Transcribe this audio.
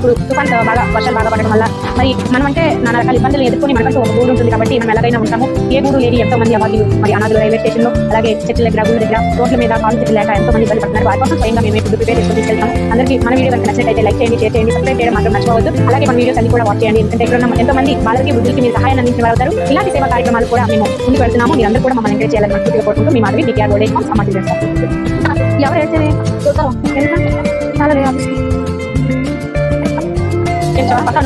ఇప్పుడు తుఫాన్ బాగా వర్షాలు బాగా పడడం వల్ల మరి మనం అంటే నానా రకాల ఇబ్బందులు ఎదుర్కొని మనకంటూ ఒక గూడు ఉంటుంది కాబట్టి మనం ఎలాగైనా ఉంటాము. ఏ గూడు లేని ఎంతో మంది అవార్డులు మరి అనాథులు రైల్వే స్టేషన్ లో అలాగే చెట్ల దగ్గర గుళ్ళ దగ్గర రోడ్ల మీద కాలు చెట్లు లేక ఎంతో మంది ఇబ్బంది పడుతున్నారు. వారి కోసం స్వయంగా మేము ఫుడ్ ప్రిపేర్ చేసుకుని తీసుకెళ్తాము. అందరికీ మన వీడియో కనుక నచ్చినట్లయితే లైక్ చేయండి, షేర్ చేయండి, సబ్స్క్రైబ్ చేయడం మాత్రం మర్చిపోవద్దు. అలాగే మన వీడియోస్ అన్ని కూడా వాచ్ చేయండి. ఎందుకంటే ఇక్కడ ఉన్న ఎంతో మంది వాళ్ళకి వృద్ధులకి మీరు సహాయాన్ని అందించిన వారు అవుతారు. ఇలాంటి సేవా కార్యక్రమాలు కూడా మేము ముందుకు వెళ్తున్నాము. మీరందరూ కూడా మమ్మల్ని ఎంకరేజ్ చేయాలని మనస్ఫూర్తిగా కోరుకుంటూ మీ మాదిరి DKR World సమాధి చేస్తారు. ఎవరు వేసేది చాలా పక్కన